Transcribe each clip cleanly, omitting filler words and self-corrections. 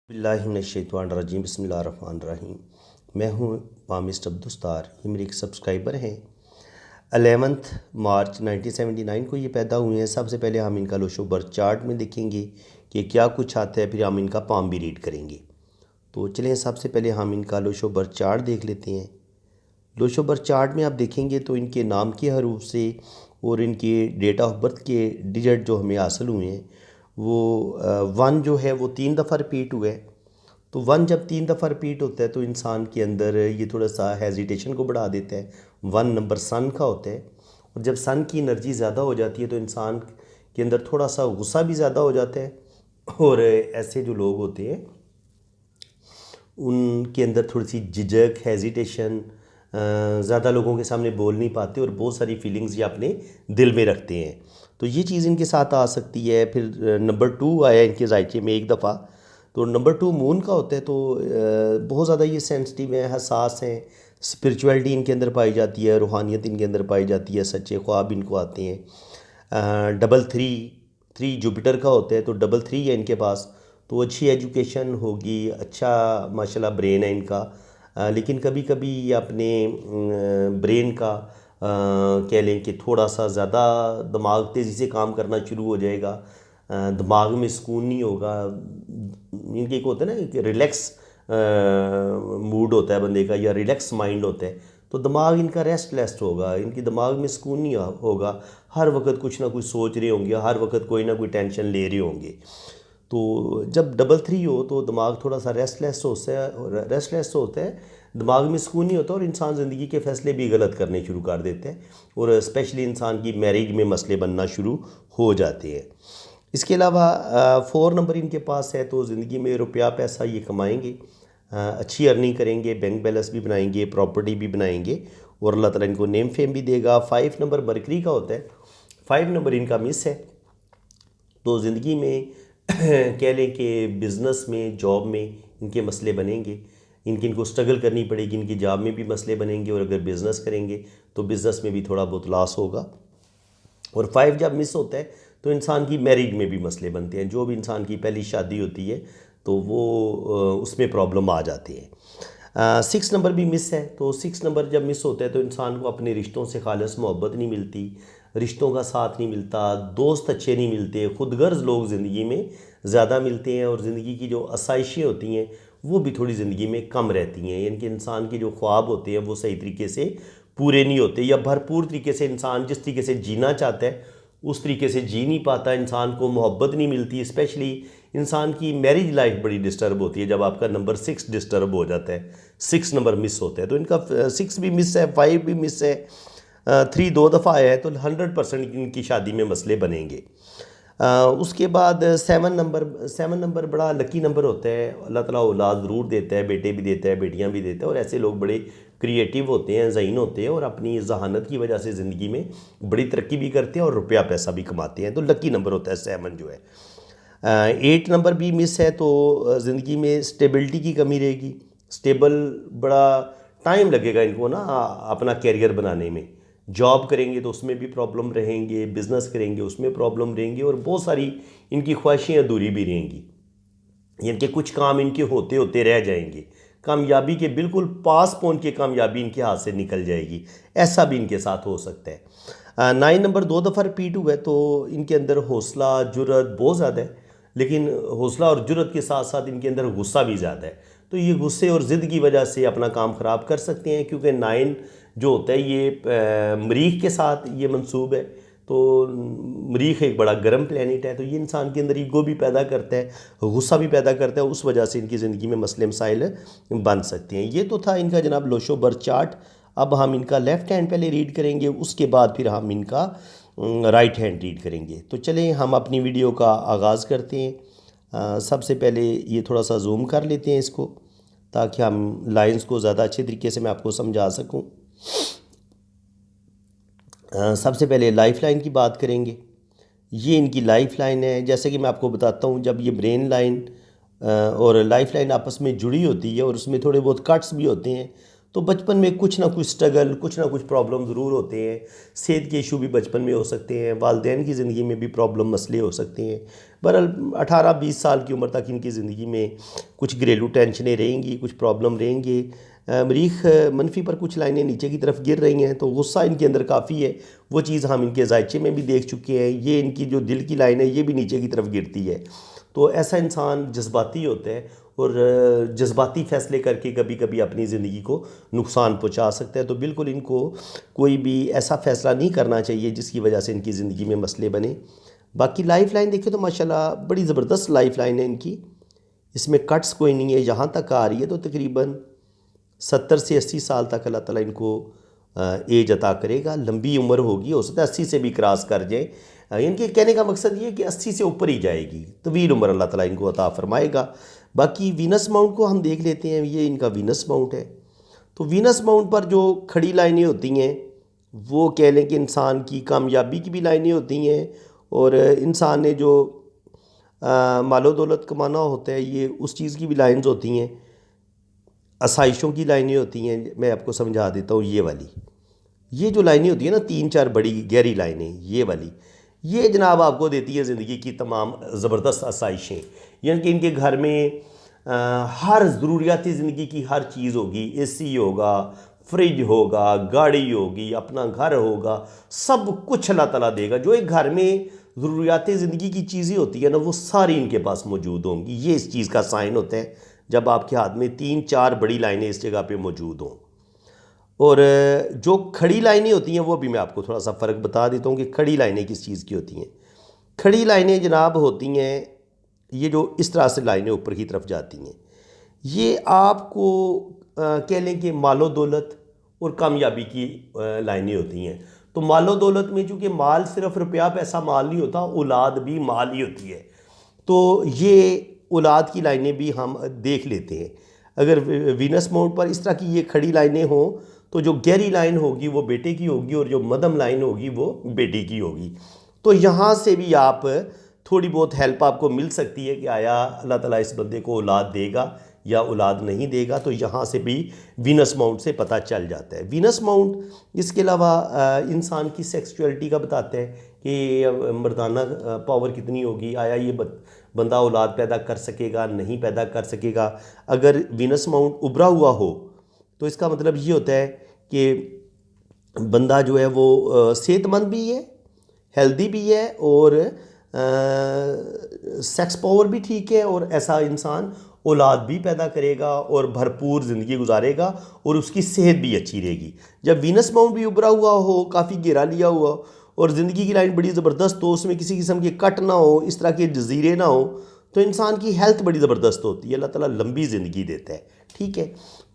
बिस्मिल्लाहिर्रहमानिर्रहीम बिस्मिल्लाहिर्रहमानिर्रहीम। मैं हूँ पामिस्ट अब्दुस्तार। ये मेरे एक सब्सक्राइबर हैं। 11 मार्च 1979 को ये पैदा हुए हैं। सबसे पहले हम इनका लोशो बर्थ चार्ट में देखेंगे कि क्या कुछ आता है, फिर हम इनका पाम भी रीड करेंगे। तो चलें, सबसे पहले हम इनका लोशो बर्थ चार्ट देख लेते हैं। लोशो बर्थ चार्ट में आप देखेंगे तो इनके नाम के हरूफ से और इनके डेट ऑफ बर्थ के डिजिट जो हमें हासिल हुए हैं वो 1 जो है वो 3 दफ़ा रिपीट हुआ है। तो 1 जब 3 दफ़ा रिपीट होता है तो इंसान के अंदर ये थोड़ा सा हेजिटेशन को बढ़ा देता है। 1 नंबर सन का होता है, और जब सन की एनर्जी ज़्यादा हो जाती है तो इंसान के अंदर थोड़ा सा गुस्सा भी ज़्यादा हो जाता है। और ऐसे जो लोग होते हैं उनके अंदर थोड़ी सी झिझक, हेजिटेशन, ज़्यादा लोगों के सामने बोल नहीं पाते और बहुत सारी फीलिंग्स ये अपने दिल में रखते हैं। तो ये चीज़ इनके साथ आ सकती है। फिर नंबर 2 आया इनके जायके में एक दफ़ा। तो नंबर 2 मून का होता है। तो बहुत ज़्यादा ये सेंसिटिव हैं, हसास हैं। स्पिरिचुअलिटी इनके अंदर पाई जाती है, रूहानियत इनके अंदर पाई जाती है, सच्चे ख्वाब इनको आते हैं। डबल थ्री, 3 जुपिटर का होता है। तो डबल 3 है इनके पास। तो अच्छी एजुकेशन होगी, अच्छा माशाल्लाह ब्रेन है इनका। लेकिन कभी कभी ये अपने ब्रेन का कह लें कि थोड़ा सा ज़्यादा दिमाग तेज़ी से काम करना शुरू हो जाएगा। दिमाग में सुकून नहीं होगा। इनके एक होता है ना कि रिलैक्स मूड होता है बंदे का, या रिलैक्स माइंड होता है। तो दिमाग इनका रेस्टलेस होगा, इनके दिमाग में सुकून नहीं होगा। हर वक्त कुछ ना कुछ सोच रहे होंगे, हर वक्त कोई ना कोई टेंशन ले रहे होंगे। तो जब डबल 3 हो तो दिमाग थोड़ा सा रेस्टलेस होता है, दिमाग में सुकून नहीं होता और इंसान ज़िंदगी के फ़ैसले भी गलत करने शुरू कर देते हैं, और स्पेशली इंसान की मैरिज में मसले बनना शुरू हो जाते हैं। इसके अलावा 4 नंबर इनके पास है। तो ज़िंदगी में रुपया पैसा ये कमाएंगे, अच्छी अर्निंग करेंगे, बैंक बैलेंस भी बनाएंगे, प्रॉपर्टी भी बनाएंगे, और अल्लाह ताला इनको नेम फेम भी देगा। 5 नंबर मरकरी का होता है। 5 नंबर इनका मिस है। तो ज़िंदगी में कह लें कि बिज़नेस में, जॉब में इनके मसले बनेंगे। इनको स्ट्रगल करनी पड़ेगी, इनकी जॉब में भी मसले बनेंगे, और अगर बिज़नेस करेंगे तो बिज़नेस में भी थोड़ा बहुत लॉस होगा। और 5 जब मिस होता है तो इंसान की मैरिज में भी मसले बनते हैं। जो भी इंसान की पहली शादी होती है तो वो उसमें प्रॉब्लम आ जाती है। 6 नंबर भी मिस है। तो 6 नंबर जब मिस होता है तो इंसान को अपने रिश्तों से खालिस मोहब्बत नहीं मिलती, रिश्तों का साथ नहीं मिलता, दोस्त अच्छे नहीं मिलते, खुदगर्ज लोग ज़िंदगी में ज़्यादा मिलते हैं, और ज़िंदगी की जो आसाइशें होती हैं वो भी थोड़ी ज़िंदगी में कम रहती हैं। यानी कि इंसान के जो ख्वाब होते हैं वो सही तरीके से पूरे नहीं होते, या भरपूर तरीके से इंसान जिस तरीके से जीना चाहता है उस तरीके से जी नहीं पाता। इंसान को मोहब्बत नहीं मिलती। स्पेशली इंसान की मैरिज लाइफ बड़ी डिस्टर्ब होती है जब आपका नंबर 6 डिस्टर्ब हो जाता है, 6 नंबर मिस होता है। तो इनका 6 भी मिस है, 5 भी मिस है, 3 2 दफ़ा आया है। तो 100% इनकी शादी में मसले बनेंगे। उसके बाद 7 नंबर बड़ा लकी नंबर होता है। अल्लाह ताला औलाद ज़रूर देता है, बेटे भी देता है, बेटियां भी देता है, और ऐसे लोग बड़े क्रिएटिव होते हैं, ज़हीन होते हैं, और अपनी जहानत की वजह से ज़िंदगी में बड़ी तरक्की भी करते हैं और रुपया पैसा भी कमाते हैं। तो लकी नंबर होता है 7 जो है। 8 नंबर भी मिस है। तो ज़िंदगी में स्टेबिलिटी की कमी रहेगी। स्टेबल बड़ा टाइम लगेगा इनको ना अपना कैरियर बनाने में। जॉब करेंगे तो उसमें भी प्रॉब्लम रहेंगे, बिज़नेस करेंगे उसमें प्रॉब्लम रहेंगी, और बहुत सारी इनकी ख्वाहिशें अधूरी भी रहेंगी। यानी कि कुछ काम इनके होते होते रह जाएंगे, कामयाबी के बिल्कुल पास पहुंच के कामयाबी इनके हाथ से निकल जाएगी। ऐसा भी इनके साथ हो सकता है। 9 नंबर 2 दफ़ा रिपीट हुआ है। तो इनके अंदर हौसला जुर्रत बहुत ज़्यादा है, लेकिन हौसला और जुर्रत के साथ साथ इनके अंदर गुस्सा भी ज़्यादा है। तो ये गुस्से और ज़िद की वजह से अपना काम ख़राब कर सकते हैं, क्योंकि 9 जो होता है ये मरीख के साथ ये मंसूब है। तो मरीख एक बड़ा गर्म प्लेनेट है। तो ये इंसान के अंदर ईगो भी पैदा करता है, गुस्सा भी पैदा करता है। उस वजह से इनकी ज़िंदगी में मसले मसाइल बन सकते हैं। ये तो था इनका जनाब लोशो बर्थ चार्ट। अब हम इनका लेफ़्ट हैंड पहले रीड करेंगे, उसके बाद फिर हम इनका राइट हैंड रीड करेंगे। तो चलें हम अपनी वीडियो का आगाज़ करते हैं। सबसे पहले ये थोड़ा सा जूम कर लेते हैं इसको, ताकि हम लाइंस को ज़्यादा अच्छे तरीके से मैं आपको समझा सकूं। सबसे पहले लाइफ लाइन की बात करेंगे। ये इनकी लाइफ लाइन है। जैसे कि मैं आपको बताता हूँ, जब ये ब्रेन लाइन और लाइफ लाइन आपस में जुड़ी होती है और उसमें थोड़े बहुत कट्स भी होते हैं, तो बचपन में कुछ ना कुछ स्ट्रगल, कुछ ना कुछ प्रॉब्लम ज़रूर होते हैं। सेहत के इशू भी बचपन में हो सकते हैं, वालिदैन की ज़िंदगी में भी प्रॉब्लम मसले हो सकते हैं। बहरहाल 18-20 साल की उम्र तक इनकी ज़िंदगी में कुछ घरेलू टेंशनें रहेंगी, कुछ प्रॉब्लम रहेंगे। मरीख मनफी पर कुछ लाइनें नीचे की तरफ गिर रही हैं, तो गुस्सा इनके अंदर काफ़ी है। वो चीज़ हम इनके जायचे में भी देख चुके हैं। ये इनकी जो दिल की लाइन है ये भी नीचे की तरफ गिरती है। तो ऐसा इंसान जज्बाती होता है और जज्बाती फ़ैसले करके कभी कभी अपनी ज़िंदगी को नुकसान पहुंचा सकता है। तो बिल्कुल इनको कोई भी ऐसा फ़ैसला नहीं करना चाहिए जिसकी वजह से इनकी ज़िंदगी में मसले बने। बाकी लाइफ लाइन देखें तो माशाल्लाह बड़ी ज़बरदस्त लाइफ लाइन है इनकी। इसमें कट्स कोई नहीं है, यहाँ तक आ रही है। तो तकरीबन 70 से 80 साल तक अल्लाह ताला इनको एज अता करेगा, लंबी उम्र होगी। हो सकता है 80 से भी क्रॉस कर जाए। इनके कहने का मकसद ये है कि 80 से ऊपर ही जाएगी, तवील उम्र अल्लाह ताला इनको अता फरमाएगा। बाकी वीनस माउंट को हम देख लेते हैं। ये इनका वीनस माउंट है। तो वीनस माउंट पर जो खड़ी लाइनें होती हैं वो कह लें कि इंसान की कामयाबी की भी लाइनें होती हैं, और इंसान ने जो मालो दौलत कमाना होता है ये उस चीज़ की भी लाइन्स होती हैं। आसाइशों की लाइनें होती हैं। मैं आपको समझा देता हूँ। ये जो लाइनें होती हैं ना, 3-4 बड़ी गहरी लाइनें, ये वाली, ये जनाब आपको देती है ज़िंदगी की तमाम ज़बरदस्त आसाइशें। यानी कि इनके घर में हर ज़रूरियाती ज़िंदगी की हर चीज़ होगी। एसी होगा, फ्रिज होगा, गाड़ी होगी, अपना घर होगा, सब कुछ अल्लाह ताला देगा। जो एक घर में ज़रूरियाती ज़िंदगी की चीज़ें होती है ना, वो सारी इनके पास मौजूद होंगी। ये इस चीज़ का साइन होता है जब आपके हाथ में 3-4 बड़ी लाइनें इस जगह पे मौजूद हों। और जो खड़ी लाइनें होती हैं वो भी मैं आपको थोड़ा सा फ़र्क बता देता हूँ कि खड़ी लाइनें किस चीज़ की होती हैं। खड़ी लाइनें जनाब होती हैं ये जो इस तरह से लाइनें ऊपर की तरफ जाती हैं, ये आपको कह लें कि मालो दौलत और कामयाबी की लाइनें होती हैं। तो मालो दौलत में चूँकि माल सिर्फ रुपया पैसा माल नहीं होता, औलाद भी माल ही होती है। तो ये औलाद की लाइनें भी हम देख लेते हैं। अगर वीनस माउंट पर इस तरह की ये खड़ी लाइनें हों तो जो गहरी लाइन होगी वो बेटे की होगी, और जो मध्यम लाइन होगी वो बेटी की होगी। तो यहाँ से भी आप थोड़ी बहुत हेल्प आपको मिल सकती है कि आया अल्लाह ताला इस बंदे को औलाद देगा या औलाद नहीं देगा। तो यहाँ से भी वीनस माउंट से पता चल जाता है। वीनस माउंट इसके अलावा इंसान की सेक्सुअलिटी का बताते हैं कि मर्दाना पावर कितनी होगी, आया ये बंदा औलाद पैदा कर सकेगा, नहीं पैदा कर सकेगा। अगर वीनस माउंट उभरा हुआ हो तो इसका मतलब ये होता है कि बंदा जो है वो सेहतमंद भी है, हेल्दी भी है, और सेक्स पावर भी ठीक है, और ऐसा इंसान औलाद भी पैदा करेगा और भरपूर ज़िंदगी गुजारेगा और उसकी सेहत भी अच्छी रहेगी। जब वीनस माउंट भी उभरा हुआ हो, काफ़ी घेरा लिया हुआ, और ज़िंदगी की लाइन बड़ी ज़बरदस्त हो, उसमें किसी किस्म के कट ना हो, इस तरह के जजीरे ना हो, तो इंसान की हेल्थ बड़ी ज़बरदस्त होती है। अल्लाह ताला लंबी ज़िंदगी देता है। ठीक है।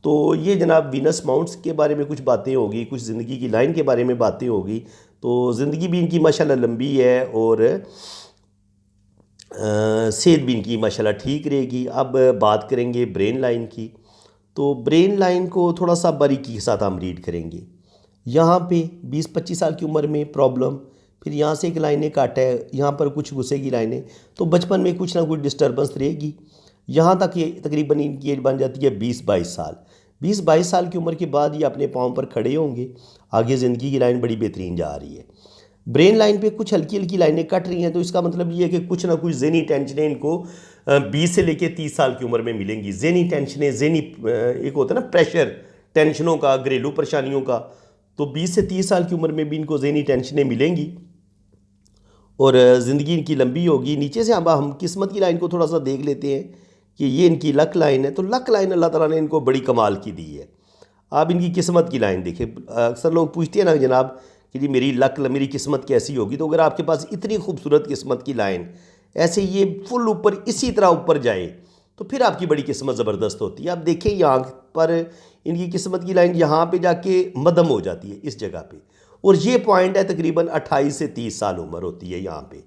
तो ये जनाब वीनस माउंट्स के बारे में कुछ बातें होगी, कुछ ज़िंदगी की लाइन के बारे में बातें होगी। तो ज़िंदगी भी इनकी माशाल्लाह लंबी है, और सेहत भी इनकी माशाल्लाह ठीक रहेगी। अब बात करेंगे ब्रेन लाइन की। तो ब्रेन लाइन को थोड़ा सा बारीकी के साथ हम रीड करेंगे। यहाँ पे 20-25 साल की उम्र में प्रॉब्लम, फिर यहाँ से एक लाइनें काटा है, यहाँ पर कुछ गुस्से की लाइनें, तो बचपन में कुछ ना कुछ डिस्टर्बेंस रहेगी। यहाँ तक ये तकरीबन इनकी एज बन जाती है 20-22 साल। 20-22 साल की उम्र के बाद ये अपने पाँव पर खड़े होंगे। आगे ज़िंदगी की लाइन बड़ी बेहतरीन जा रही है। ब्रेन लाइन पे कुछ हल्की हल्की लाइनें कट रही हैं, तो इसका मतलब ये है कि कुछ ना कुछ ज़हनी टेंशनें इनको 20 से लेकर 30 साल की उम्र में मिलेंगी। ज़हनी टेंशनें, ज़हनी एक होता है ना प्रेशर, टेंशनों का, घरेलू परेशानियों का। तो 20 से 30 साल की उम्र में भी इनको ज़हनी टेंशनें मिलेंगी, और ज़िंदगी इनकी लंबी होगी। नीचे से हम किस्मत की लाइन को थोड़ा सा देख लेते हैं कि ये इनकी लक लाइन है। तो लक लाइन अल्लाह ताला ने इनको बड़ी कमाल की दी है। आप इनकी किस्मत की लाइन देखें। अक्सर लोग पूछते हैं ना जनाब कि जी मेरी लक, मेरी किस्मत कैसी होगी। तो अगर आपके पास इतनी खूबसूरत किस्मत की लाइन ऐसे ये फुल ऊपर इसी तरह ऊपर जाए तो फिर आपकी बड़ी किस्मत ज़बरदस्त होती है। आप देखें यहाँ पर इनकी किस्मत की लाइन यहाँ पे जाके मध्यम हो जाती है इस जगह पे, और ये पॉइंट है तकरीबन 28 से 30 साल उम्र होती है यहाँ पे।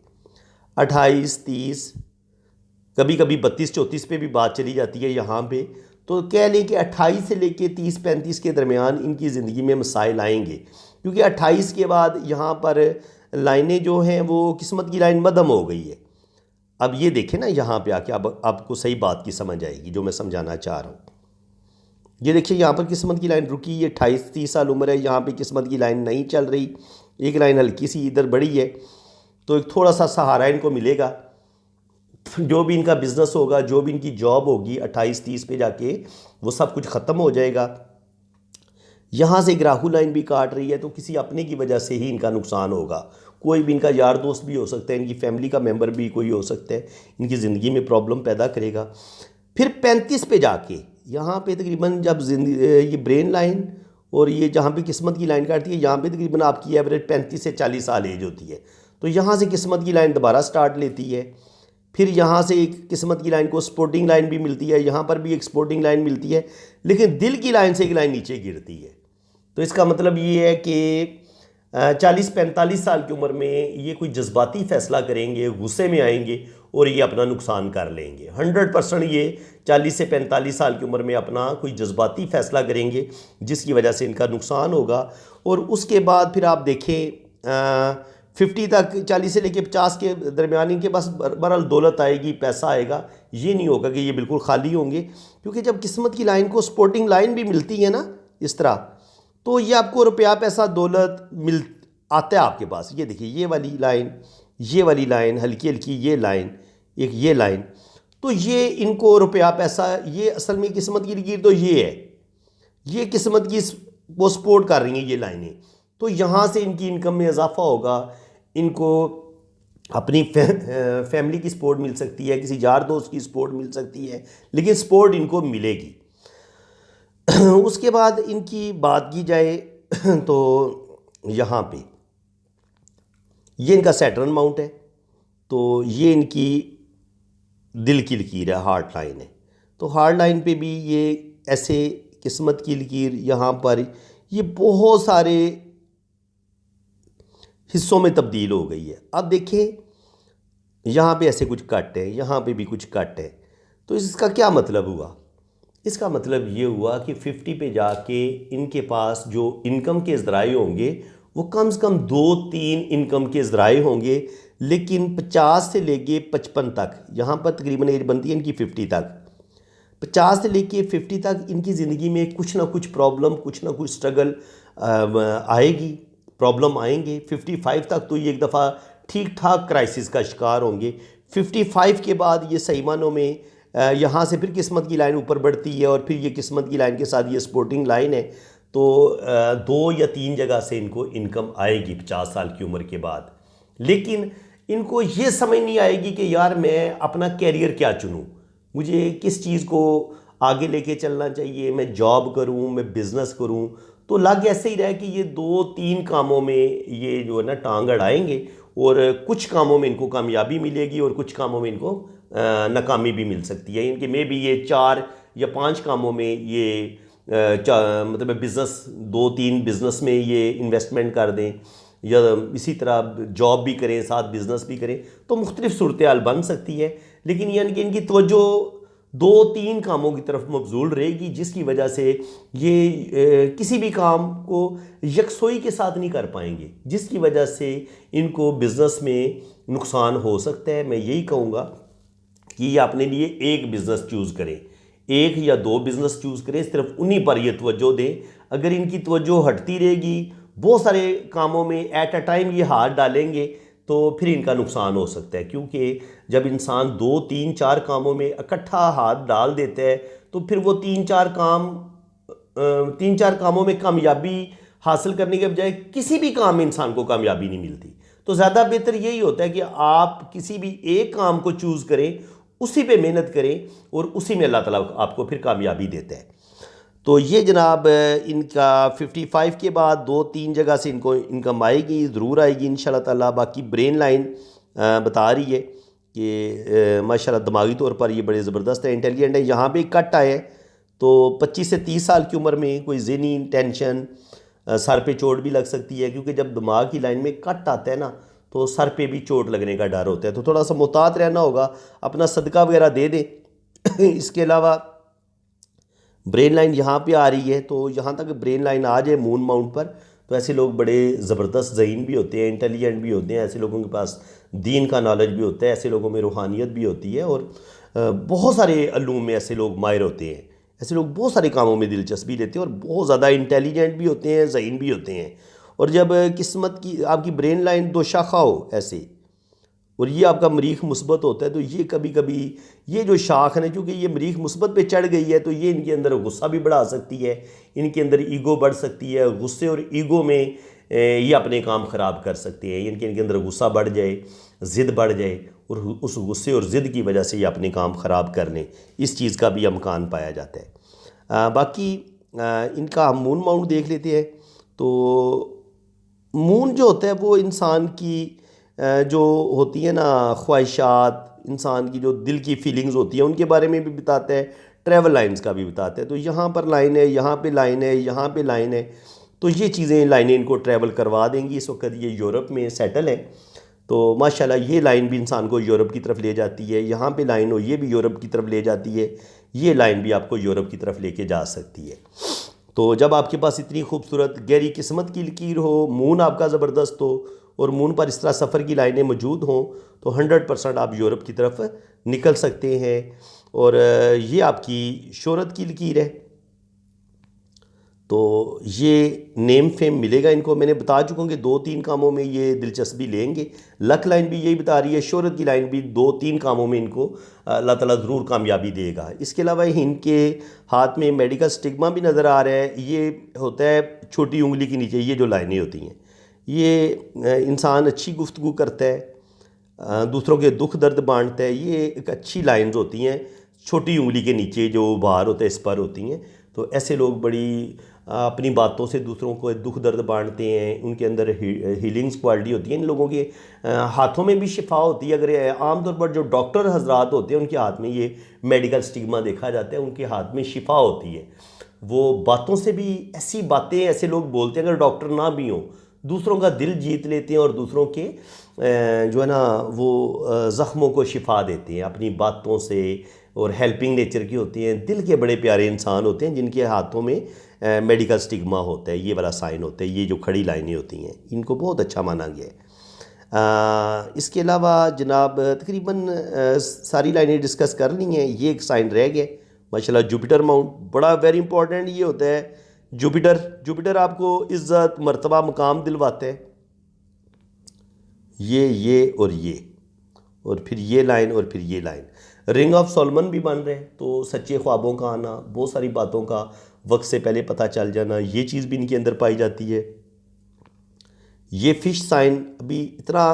28-30, कभी कभी 32-34 पे भी बात चली जाती है यहाँ पे। तो कह लें कि 28 से लेके 30-35 के दरमियान इनकी ज़िंदगी में मसाइल आएंगे, क्योंकि 28 के बाद यहाँ पर लाइनें जो हैं वो किस्मत की लाइन मध्यम हो गई है। अब ये देखें ना, यहाँ पे आके अब आपको सही बात की समझ आएगी जो मैं समझाना चाह रहा हूँ। ये देखिए यहाँ पर किस्मत की लाइन रुकी, ये 28-30 साल उम्र है, यहाँ पे किस्मत की लाइन नहीं चल रही, एक लाइन हल्की सी इधर बढ़ी है, तो एक थोड़ा सा सहारा इनको मिलेगा। जो भी इनका बिज़नेस होगा, जो भी इनकी जॉब होगी 28-30 पे जाके वो सब कुछ ख़त्म हो जाएगा। यहाँ से एक राहु लाइन भी काट रही है, तो किसी अपने की वजह से ही इनका नुकसान होगा। कोई भी इनका यार दोस्त भी हो सकता है, इनकी फैमिली का मेंबर भी कोई हो सकता है, इनकी ज़िंदगी में प्रॉब्लम पैदा करेगा। फिर 35 पे जाके यहाँ पे तकरीबन जब ये ब्रेन लाइन और ये जहाँ पे किस्मत की लाइन काटती है, यहाँ पे तकरीबन आपकी एवरेज 35 से 40 साल एज होती है। तो यहाँ से किस्मत की लाइन दोबारा स्टार्ट लेती है। फिर यहाँ से एक किस्मत की लाइन को स्पोर्टिंग लाइन भी मिलती है, यहाँ पर भी एक स्पोर्टिंग लाइन मिलती है, लेकिन दिल की लाइन से एक लाइन नीचे गिरती है। तो इसका मतलब ये है कि 40-45 साल की उम्र में ये कोई जज्बाती फ़ैसला करेंगे, गुस्से में आएंगे और ये अपना नुकसान कर लेंगे। 100% ये 40 से 45 साल की उम्र में अपना कोई जज्बाती फ़ैसला करेंगे, जिसकी वजह से इनका नुकसान होगा। और उसके बाद फिर आप देखें 50 तक, 40 से लेके 50 के दरमियान इनके पास बहरहाल दौलत आएगी, पैसा आएगा। ये नहीं होगा कि ये बिल्कुल खाली होंगे, क्योंकि जब किस्मत की लाइन को सपोर्टिंग लाइन भी मिलती है ना इस तरह, तो ये आपको रुपया पैसा दौलत मिल आता है आपके पास। ये देखिए ये वाली लाइन, ये वाली लाइन, हल्की हल्की ये लाइन, एक ये लाइन, तो ये इनको रुपया पैसा, ये असल में किस्मत की लकीर तो ये है, ये किस्मत की वो सपोर्ट कर रही हैं ये लाइनें। तो यहाँ से इनकी इनकम में इजाफा होगा, इनको अपनी फैमिली की सपोर्ट मिल सकती है, किसी यार दोस्त की सपोर्ट मिल सकती है, लेकिन सपोर्ट इनको मिलेगी। उसके बाद इनकी बात की जाए तो यहाँ पे ये इनका सैटर्न माउंट है, तो ये इनकी दिल की लकीर है, हार्ट लाइन है। तो हार्ट लाइन पे भी ये ऐसे किस्मत की लकीर यहाँ पर ये बहुत सारे हिस्सों में तब्दील हो गई है। अब देखें यहाँ पे ऐसे कुछ कट है, यहाँ पे भी कुछ कट है, तो इसका क्या मतलब हुआ? इसका मतलब ये हुआ कि 50 पे जाके इनके पास जो इनकम के ज़राए होंगे वो कम से कम 2-3 इनकम के ज़राए होंगे, लेकिन 50 से लेके 55 तक, यहाँ पर तकरीबन एज बनती है इनकी 50 तक, 50 से लेके 50 तक इनकी ज़िंदगी में कुछ ना कुछ प्रॉब्लम, कुछ ना कुछ स्ट्रगल आएगी, प्रॉब्लम आएंगे। 55 तक तो ये एक दफ़ा ठीक ठाक क्राइसिस का शिकार होंगे। 55 के बाद ये सही मानों में यहाँ से फिर किस्मत की लाइन ऊपर बढ़ती है, और फिर ये किस्मत की लाइन के साथ ये सपोर्टिंग लाइन है, तो 2 या 3 जगह से इनको इनकम आएगी 50 साल की उम्र के बाद। लेकिन इनको ये समझ नहीं आएगी कि यार मैं अपना कैरियर क्या चुनूँ, मुझे किस चीज़ को आगे लेके चलना चाहिए, मैं जॉब करूँ, मैं बिज़नेस करूँ। तो लग ऐसे ही रहा कि ये 2-3 कामों में ये जो है ना टांग अड़ाएंगे, और कुछ कामों में इनको कामयाबी मिलेगी और कुछ कामों में इनको नाकामी भी मिल सकती है। इनके में भी ये 4 या 5 कामों में ये मतलब बिज़नेस 2-3 बिज़नेस में ये इन्वेस्टमेंट कर दें, या इसी तरह जॉब भी करें साथ बिज़नेस भी करें, तो मुख्तलिफ सूरत हाल बन सकती है। लेकिन यानी कि इनकी तवज्जो 2-3 कामों की तरफ मबजूल रहेगी, जिसकी वजह से ये किसी भी काम को यकसोई के साथ नहीं कर पाएंगे, जिसकी वजह से इनको बिज़नेस में नुकसान हो सकता है। मैं यही कहूँगा कि ये अपने लिए एक बिज़नेस चूज़ करें, 1 या 2 बिज़नेस चूज़ करें, सिर्फ उन्हीं पर ये तवज्जो दें। अगर इनकी तवज्जो हटती रहेगी, बहुत सारे कामों में एट अ टाइम ये हाथ डालेंगे, तो फिर इनका नुकसान हो सकता है। क्योंकि जब इंसान 2-3-4 कामों में इकट्ठा हाथ डाल देता है, तो फिर वो 3-4 कामों में कामयाबी हासिल करने के बजाय किसी भी काम में इंसान को कामयाबी नहीं मिलती। तो ज़्यादा बेहतर यही होता है कि आप किसी भी एक काम को चूज़ करें, उसी पे मेहनत करें, और उसी में अल्लाह ताला आपको फिर कामयाबी देता है। तो ये जनाब इनका 55 के बाद 2-3 जगह से इनको इनकम आएगी, ज़रूर आएगी इंशाल्लाह ताला। बाकी ब्रेन लाइन बता रही है कि माशाल्लाह दिमागी तौर पर ये बड़े ज़बरदस्त है, इंटेलिजेंट है। यहाँ पे कट आए तो 25 से 30 साल की उम्र में कोई ज़हनी टेंशन, सर पे चोट भी लग सकती है, क्योंकि जब दिमाग की लाइन में कट आता है ना, तो सर पे भी चोट लगने का डर होता है। तो थोड़ा सा मुहतात रहना होगा, अपना सदका वगैरह दे दें। इसके अलावा ब्रेन लाइन यहाँ पे आ रही है, तो यहाँ तक ब्रेन लाइन आ जाए मून माउंट पर, तो ऐसे लोग बड़े ज़बरदस्त ज़हीन भी होते हैं, इंटेलिजेंट भी होते हैं। ऐसे लोगों के पास दीन का नॉलेज भी होता है, ऐसे लोगों में रूहानियत भी होती है, और बहुत सारे अल्लूम में ऐसे लोग माहिर होते हैं। ऐसे लोग बहुत सारे कामों में दिलचस्पी लेते हैं और बहुत ज़्यादा इंटेलिजेंट भी होते हैं, ज़हीन भी होते हैं। और जब किस्मत की आपकी ब्रेन लाइन दो शाखा हो ऐसे, और ये आपका मरीख मुस्बत होता है, तो ये कभी कभी ये जो शाख है ना, क्योंकि ये मरीख मुस्बत पे चढ़ गई है, तो ये इनके अंदर गुस्सा भी बढ़ा सकती है, इनके अंदर ईगो बढ़ सकती है। गुस्से और ईगो में ये अपने काम ख़राब कर सकते हैं। इनके अंदर गुस्सा बढ़ जाए, ज़िद बढ़ जाए, और उस गुस्से और ज़िद की वजह से ये अपने काम ख़राब कर लें, इस चीज़ का भी अमकान पाया जाता है। बाकी इनका हम मून माउंट देख लेते हैं। तो मून जो होता है वो इंसान की जो होती है ना ख्वाहिशात, इंसान की जो दिल की फीलिंग्स होती हैं उनके बारे में भी बताता है, ट्रैवल लाइंस का भी बताता है। तो यहाँ पर लाइन है, यहाँ पे लाइन है, यहाँ पे लाइन है, तो ये चीज़ें लाइनें इनको ट्रैवल करवा देंगी। इस वक्त ये यूरोप में सेटल है, तो माशाल्लाह ये लाइन भी इंसान को यूरोप की तरफ ले जाती है। यहाँ पे लाइन हो, ये भी यूरोप की तरफ ले जाती है। ये लाइन भी आपको यूरोप की तरफ लेके जा सकती है। तो जब आपके पास इतनी खूबसूरत गहरी किस्मत की लकीर हो, मून आपका ज़बरदस्त हो, और मून पर इस तरह सफ़र की लाइनें मौजूद हों, तो 100% आप यूरोप की तरफ निकल सकते हैं। और ये आपकी शोहरत की लकीर है, तो ये नेम फेम मिलेगा इनको। मैंने बता चुका हूँ कि 2-3 कामों में ये दिलचस्पी लेंगे। लक लाइन भी यही बता रही है, शोहरत की लाइन भी 2-3 कामों में इनको अल्लाह ताला ज़रूर कामयाबी देगा। इसके अलावा इनके हाथ में मेडिकल स्टिग्मा भी नज़र आ रहा है। ये होता है छोटी उंगली के नीचे, ये जो लाइनें होती हैं, ये इंसान अच्छी गुफ्तगू करता है, दूसरों के दुख दर्द बांटता है, ये एक अच्छी लाइन्स होती हैं। छोटी उंगली के नीचे जो बाहर होता है इस पर होती हैं। तो ऐसे लोग बड़ी अपनी बातों से दूसरों को दुख दर्द बांटते हैं, उनके अंदर हीलिंग्स क्वालिटी होती है। इन लोगों के हाथों में भी शिफा होती है। अगर आमतौर पर जो डॉक्टर हजरात होते हैं उनके हाथ में ये मेडिकल स्टिग्मा देखा जाता है, उनके हाथ में शिफा होती है। वो बातों से भी ऐसी बातें ऐसे लोग बोलते हैं, अगर डॉक्टर ना भी हों, दूसरों का दिल जीत लेते हैं और दूसरों के जो है ना वो ज़ख्मों को शिफा देते हैं अपनी बातों से, और हेल्पिंग नेचर की होती हैं। दिल के बड़े प्यारे इंसान होते हैं जिनके हाथों में मेडिकल स्टिग्मा होता है, ये वाला साइन होता है। ये जो खड़ी लाइनें होती हैं इनको बहुत अच्छा माना गया है। इसके अलावा जनाब तकरीबन सारी लाइनें डिस्कस कर ली हैं। ये एक साइन रह गया माशाल्लाह, जुपिटर माउंट, बड़ा वेरी इंपॉर्टेंट ये होता है। जुपिटर आपको इज़्ज़त मर्तबा मुकाम दिलवाते हैं। ये और फिर ये लाइन और फिर ये लाइन, रिंग ऑफ सोलमन भी बन रहे हैं। तो सच्चे ख्वाबों का आना, बहुत सारी बातों का वक्त से पहले पता चल जाना, ये चीज़ भी इनके अंदर पाई जाती है। ये फिश साइन अभी इतना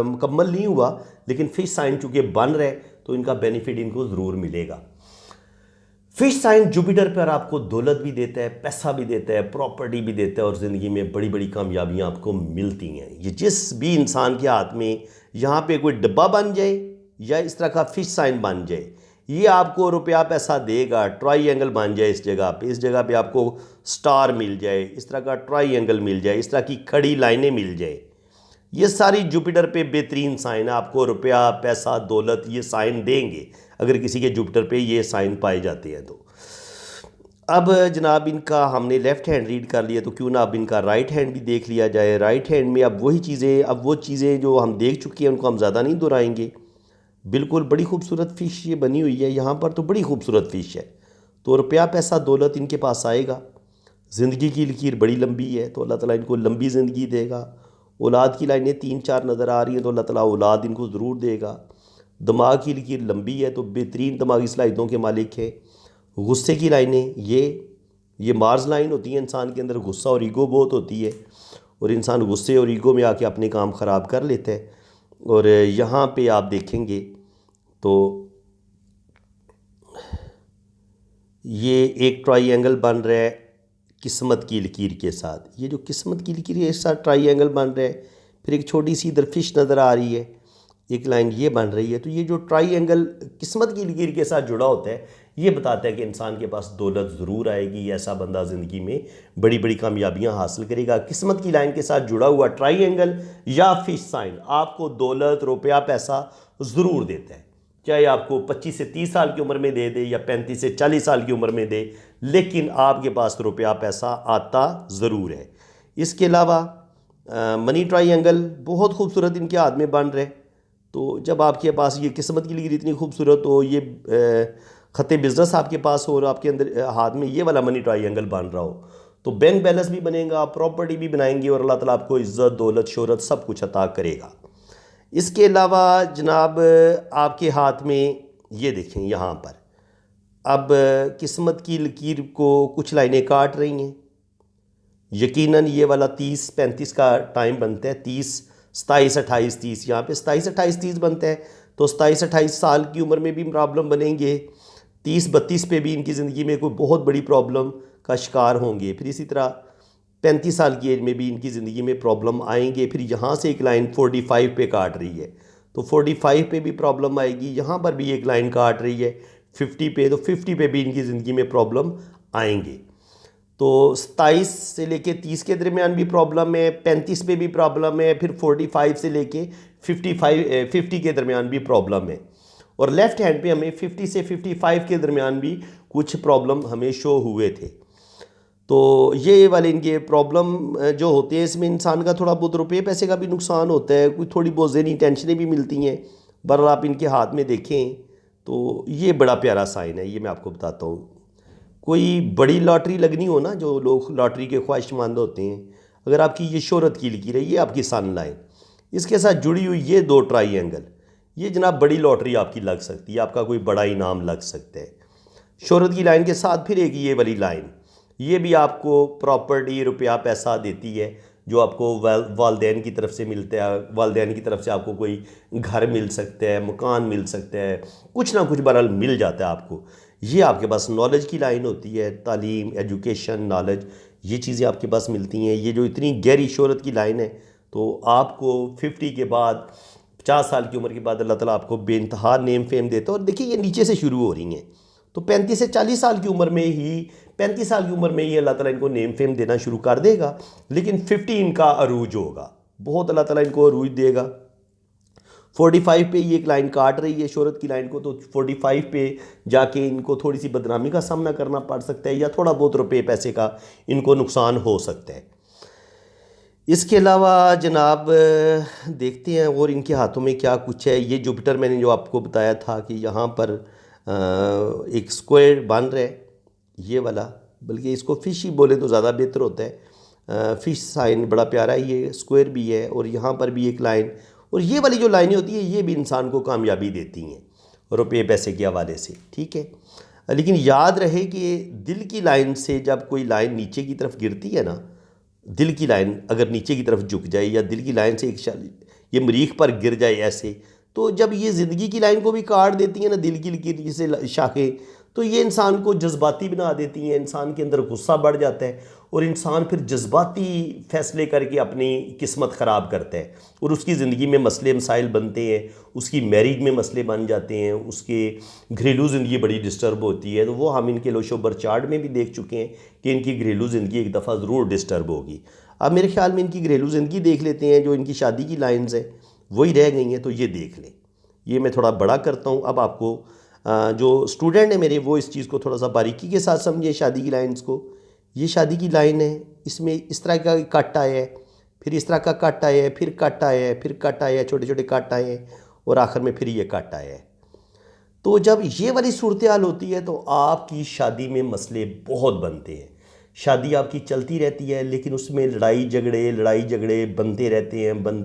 मुकम्मल नहीं हुआ, लेकिन फिश साइन चूँकि बन रहे तो इनका बेनिफिट इनको ज़रूर मिलेगा। फिश साइन जुपिटर पर आपको दौलत भी देता है, पैसा भी देता है, प्रॉपर्टी भी देता है, और ज़िंदगी में बड़ी बड़ी कामयाबियाँ आपको मिलती हैं। ये जिस भी इंसान के हाथ में यहाँ पे कोई डब्बा बन जाए या इस तरह का फिश साइन बन जाए, ये आपको रुपया पैसा देगा। ट्राई बन जाए इस जगह पे आपको स्टार मिल जाए, इस तरह का ट्राई मिल जाए, इस तरह की खड़ी लाइनें मिल जाए, ये सारी जुपिटर पे बेहतरीन साइन है। आपको रुपया पैसा दौलत ये साइन देंगे अगर किसी के जुपिटर पे ये साइन पाए जाते हैं। तो अब जनाब इनका हमने लेफ़्ट हैंड रीड कर लिया, तो क्यों ना अब इनका राइट हैंड भी देख लिया जाए। राइट हैंड में अब वो चीज़ें जो हम देख चुके हैं उनको हम ज़्यादा नहीं दोहराएंगे। बिल्कुल बड़ी खूबसूरत फ़िश ये बनी हुई है यहाँ पर, तो बड़ी खूबसूरत फ़िश है। तो रुपया पैसा दौलत इनके पास आएगा। ज़िंदगी की लकीर बड़ी लंबी है, तो अल्लाह ताला इनको लंबी ज़िंदगी देगा। औलाद की लाइनें 3-4 नज़र आ रही हैं, तो अल्लाह ताला औलाद इनको ज़रूर देगा। दिमाग की लकीर लंबी है, तो बेहतरीन दिमागी सलाहियतों के मालिक है। गुस्से की लाइनें ये मार्स लाइन होती है। इंसान के अंदर गुस्सा और ईगो बहुत होती है, और इंसान गुस्से और ईगो में आके अपने काम ख़राब कर लेता है। और यहाँ पे आप देखेंगे तो ये एक ट्रायंगल बन रहा है किस्मत की लकीर के साथ। ये जो किस्मत की लकीर के साथ ट्रायंगल बन रहा है, फिर एक छोटी सी इधर फिश नज़र आ रही है, एक लाइन ये बन रही है। तो ये जो ट्रायंगल किस्मत की लकीर के साथ जुड़ा होता है, ये बताता है कि इंसान के पास दौलत ज़रूर आएगी। ऐसा बंदा ज़िंदगी में बड़ी बड़ी कामयाबियां हासिल करेगा। किस्मत की लाइन के साथ जुड़ा हुआ ट्रायंगल या फिश साइन आपको दौलत रुपया पैसा ज़रूर देता है, चाहे आपको 25 से 30 साल की उम्र में दे दे या 35 से 40 साल की उम्र में दे, लेकिन आपके पास रुपया पैसा आता ज़रूर है। इसके अलावा मनी ट्रायंगल बहुत खूबसूरत इनके हाथ में बन रहे। तो जब आपके पास ये किस्मत की लकीर इतनी खूबसूरत हो, ये खत बिज़नेस आपके पास हो और आपके अंदर हाथ में ये वाला मनी ट्रायंगल बन रहा हो, तो बैंक बैलेंस भी बनेगा, प्रॉपर्टी भी बनाएंगे और अल्लाह ताला आपको इज़्ज़त, दौलत, शोहरत सब कुछ अता करेगा। इसके अलावा जनाब आपके हाथ में ये देखें यहाँ पर, अब किस्मत की लकीर को कुछ लाइनें काट रही हैं। यकीनन ये वाला 30-35 का टाइम बनता है, 30, 27, 28, 30, यहाँ पे 27, 28, 30 बनता है। तो 27, 28 साल की उम्र में भी प्रॉब्लम बनेंगे, 30, 32 पे भी इनकी ज़िंदगी में कोई बहुत बड़ी प्रॉब्लम का शिकार होंगे। फिर इसी तरह 35 साल की एज में भी इनकी ज़िंदगी में प्रॉब्लम आएंगे। फिर यहाँ से एक लाइन 45 पे काट रही है, तो 45 पे भी प्रॉब्लम आएगी। यहाँ पर भी एक लाइन काट रही है 50 पे, तो 50 पे भी इनकी ज़िंदगी में प्रॉब्लम आएंगे। तो 27 से लेके 30 के दरमियान भी प्रॉब्लम है, 35 पे भी प्रॉब्लम है, फिर 45 से लेके 50 के दरमियान भी प्रॉब्लम है। और लेफ़्ट हैंड पे हमें 50 से 55 के दरमियान भी कुछ प्रॉब्लम हमें शो हुए थे। तो ये वाले इनके प्रॉब्लम जो होते हैं, इसमें इंसान का थोड़ा बहुत रुपये पैसे का भी नुकसान होता है, कोई थोड़ी बहुत ज़हनी टेंशनें भी मिलती हैं। बहरहाल आप इनके हाथ में देखें तो ये बड़ा प्यारा साइन है, ये मैं आपको बताता हूँ। कोई बड़ी लॉटरी लगनी हो ना, जो लोग लॉटरी के ख्वाहिशमंद होते हैं, अगर आपकी ये शोहरत की लकीर है, ये आपकी सन लाइन, इसके साथ जुड़ी हुई ये 2 ट्रायंगल, ये जनाब बड़ी लॉटरी आपकी लग सकती है, आपका कोई बड़ा इनाम लग सकता है। शोहरत की लाइन के साथ फिर एक ये वाली लाइन, ये भी आपको प्रॉपर्टी, रुपया, पैसा देती है, जो आपको वालदैन की तरफ से मिलता है। वालदैन की तरफ से आपको कोई घर मिल सकता है, मकान मिल सकता है, कुछ ना कुछ बहरहाल मिल जाता है आपको। ये आपके पास नॉलेज की लाइन होती है, तालीम, एजुकेशन, नॉलेज, ये चीज़ें आपके पास मिलती हैं। ये जो इतनी गहरी शोहरत की लाइन है, तो आपको 50 के बाद, 50 साल की उम्र के बाद अल्लाह ताला आपको बेइंतहा नेम फेम देता है। और देखिए ये नीचे से शुरू हो रही हैं, तो 35 से 40 साल की उम्र में ही, 35 साल की उम्र में ही अल्लाह ताला इनको नेम फेम देना शुरू कर देगा। लेकिन 50 इनका अरूज होगा, बहुत अल्लाह ताला इनको अरूज देगा। 45 पे ये एक लाइन काट रही है शोहरत की लाइन को, तो 45 पे जाके इनको थोड़ी सी बदनामी का सामना करना पड़ सकता है, या थोड़ा बहुत रुपये पैसे का इनको नुकसान हो सकता है। इसके अलावा जनाब देखते हैं और इनके हाथों में क्या कुछ है। ये जुपिटर मैंने जो आपको बताया था कि यहाँ पर एक स्क्वायर बन रहा है, ये वाला, बल्कि इसको फिश ही बोले तो ज़्यादा बेहतर होता है। फिश साइन बड़ा प्यारा है, ये स्क्वायर भी है और यहाँ पर भी एक लाइन, और ये वाली जो लाइनें होती है ये भी इंसान को कामयाबी देती हैं रुपये पैसे के हवाले से, ठीक है। लेकिन याद रहे कि दिल की लाइन से जब कोई लाइन नीचे की तरफ गिरती है ना, दिल की लाइन अगर नीचे की तरफ झुक जाए, या दिल की लाइन से ये मरीख पर गिर जाए ऐसे, तो जब ये ज़िंदगी की लाइन को भी काट देती है ना दिल की लकीर से शाखें, तो ये इंसान को जज्बाती बना देती हैं, इंसान के अंदर गुस्सा बढ़ जाता है और इंसान फिर जज्बाती फ़ैसले करके अपनी किस्मत ख़राब करता है और उसकी ज़िंदगी में मसले मसाइल बनते हैं, उसकी मैरिज में मसले बन जाते हैं, उसके घरेलू ज़िंदगी बड़ी डिस्टर्ब होती है। तो वो हम इनके लोशोबर चार्ट में भी देख चुके हैं कि इनकी घरेलू ज़िंदगी एक दफ़ा ज़रूर डिस्टर्ब होगी। अब मेरे ख्याल में इनकी घरेलू ज़िंदगी देख लेते हैं, जो इनकी शादी की लाइन्स हैं वही रह गई हैं, तो ये देख लें। ये मैं थोड़ा बड़ा करता हूँ। अब आपको जो स्टूडेंट है मेरे, वो इस चीज़ को थोड़ा सा बारीकी के साथ समझे शादी की लाइन्स को। ये शादी की लाइन है, इसमें इस तरह का कट आया है, फिर इस तरह का कट आया है, फिर कट आया है, फिर कट आया है, छोटे छोटे कट आए हैं और आखिर में फिर ये कट आया है। तो जब ये वाली सूरत हाल होती है तो आपकी शादी में मसले बहुत बनते हैं। शादी आपकी चलती रहती है, लेकिन उसमें लड़ाई झगड़े बनते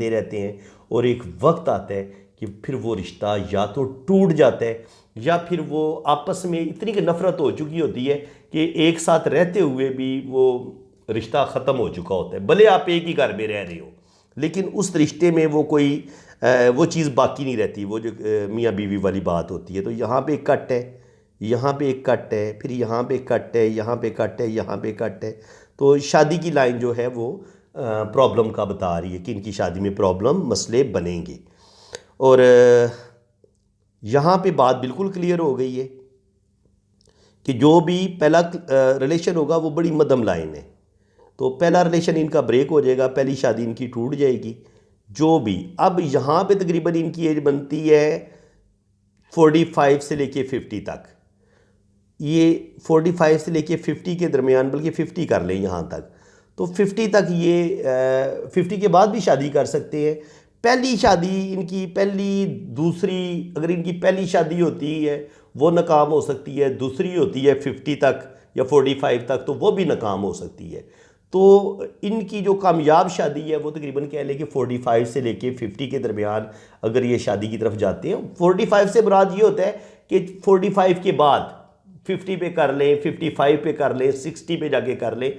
रहते हैं और एक वक्त आता है कि फिर वो रिश्ता या तो टूट जाता है, या फिर वो आपस में इतनी की नफ़रत हो चुकी होती है कि एक साथ रहते हुए भी वो रिश्ता ख़त्म हो चुका होता है। भले आप एक ही घर में रह रहे हो, लेकिन उस रिश्ते में वो कोई वो चीज़ बाकी नहीं रहती, वो जो मियाँ बीवी वाली बात होती है। तो यहाँ पे एक कट है, यहाँ पे एक कट है, फिर यहाँ पे कट है, यहाँ पे कट है, यहाँ पे कट है। तो शादी की लाइन जो है वो प्रॉब्लम का बता रही है कि इनकी शादी में प्रॉब्लम, मसले बनेंगे। और यहाँ पे बात बिल्कुल क्लियर हो गई है कि जो भी पहला रिलेशन होगा वो बड़ी मध्यम लाइन है। तो पहला रिलेशन इनका ब्रेक हो जाएगा, पहली शादी इनकी टूट जाएगी। जो भी अब यहाँ पे तकरीबन इनकी एज बनती है 45 से लेके 50 तक। ये 45 से लेके 50 के दरमियान, बल्कि 50 कर लें यहाँ तक, तो 50 तक ये 50 के बाद भी शादी कर सकते हैं। पहली शादी इनकी, पहली दूसरी, अगर इनकी पहली शादी होती है वो नाकाम हो सकती है, दूसरी होती है 50 तक या 45 तक, तो वो भी नाकाम हो सकती है। तो इनकी जो कामयाब शादी है वो तकरीबन कह लें कि 45 से लेके 50 के दरमियान अगर ये शादी की तरफ जाते हैं। 45 से मुराद ये होता है कि 45 के बाद 50 पे कर लें, 55 पे कर लें, 60 पे जाके कर लें,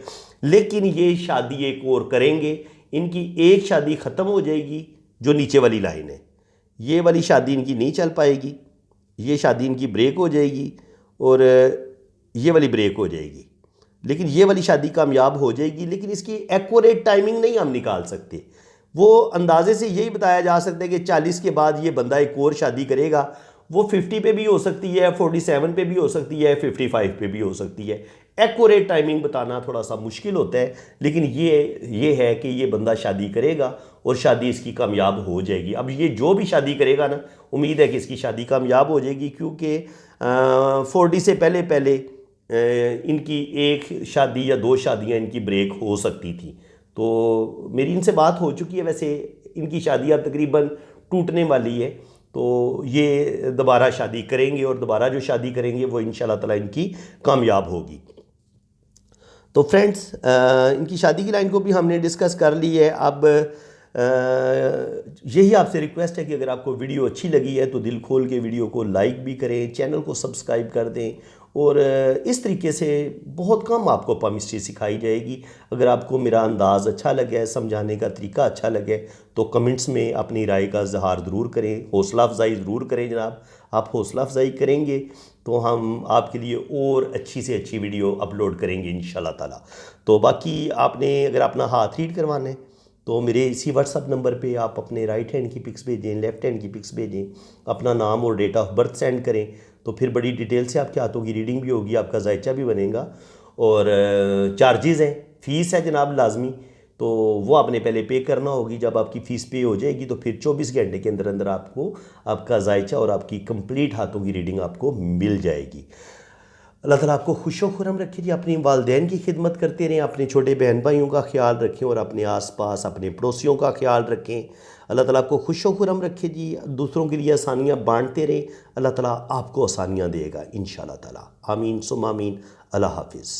लेकिन ये शादी एक और करेंगे। इनकी एक शादी ख़त्म हो जाएगी जो नीचे वाली लाइन है, ये वाली शादी इनकी नहीं चल पाएगी, ये शादी इनकी ब्रेक हो जाएगी और ये वाली ब्रेक हो जाएगी, लेकिन ये वाली शादी कामयाब हो जाएगी। लेकिन इसकी एक्यूरेट टाइमिंग नहीं हम निकाल सकते। वो अंदाजे से यही बताया जा सकता है कि 40 के बाद ये बंदा एक और शादी करेगा। वो 50 पे भी हो सकती है, 47 पे भी हो सकती है, 55 पे भी हो सकती है। एक्यूरेट टाइमिंग बताना थोड़ा सा मुश्किल होता है, लेकिन ये है कि ये बंदा शादी करेगा और शादी इसकी कामयाब हो जाएगी। अब ये जो भी शादी करेगा ना, उम्मीद है कि इसकी शादी कामयाब हो जाएगी, क्योंकि 40 से पहले पहले इनकी एक शादी या 2 शादियां इनकी ब्रेक हो सकती थी। तो मेरी इनसे बात हो चुकी है, वैसे इनकी शादी अब तकरीबन टूटने वाली है। तो ये दोबारा शादी करेंगे और दोबारा जो शादी करेंगे वो इंशाल्लाह ताला इनकी कामयाब होगी। तो फ्रेंड्स, इनकी शादी की लाइन को भी हमने डिस्कस कर ली है। अब यही आपसे रिक्वेस्ट है कि अगर आपको वीडियो अच्छी लगी है तो दिल खोल के वीडियो को लाइक भी करें, चैनल को सब्सक्राइब कर दें। और इस तरीके से बहुत कम आपको पामिस्ट्री सिखाई जाएगी। अगर आपको मेरा अंदाज़ अच्छा लगे, समझाने का तरीका अच्छा लगे, तो कमेंट्स में अपनी राय का इज़हार ज़रूर करें, हौसला अफजाई ज़रूर करें जनाब। आप हौसला अफजाई करेंगे तो हम आपके लिए और अच्छी से अच्छी वीडियो अपलोड करेंगे इंशाल्लाह ताला। तो बाकी आपने अगर अपना हाथ रीड करवाना है तो मेरे इसी व्हाट्सअप नंबर पे आप अपने राइट हैंड की पिक्स भेजें, लेफ़्ट हैंड की पिक्स भेजें, अपना नाम और डेट ऑफ बर्थ सेंड करें। तो फिर बड़ी डिटेल से आपके हाथों की रीडिंग भी होगी, आपका जायचा भी बनेगा। और चार्जेज़ हैं, फ़ीस है जनाब लाजमी, तो वो आपने पहले पे करना होगी। जब आपकी फ़ीस पे हो जाएगी तो फिर 24 घंटे के अंदर अंदर आपको आपका जायचा और आपकी कंप्लीट हाथों की रीडिंग आपको मिल जाएगी। अल्लाह ताला आपको खुशो खुरम रखे जी। अपनी वालदैन की खिदमत करते रहें, अपने छोटे बहन भाइयों का ख्याल रखें और अपने आसपास अपने पड़ोसियों का ख्याल रखें। अल्लाह ताला आपको खुशो खुरम रखे जी। दूसरों के लिए आसानियाँ बांटते रहें, अल्लाह ताला आपको आसानियाँ देगा इंशाल्लाह ताला। आमीन सुम्मा आमीन। अल्लाह हाफिज़।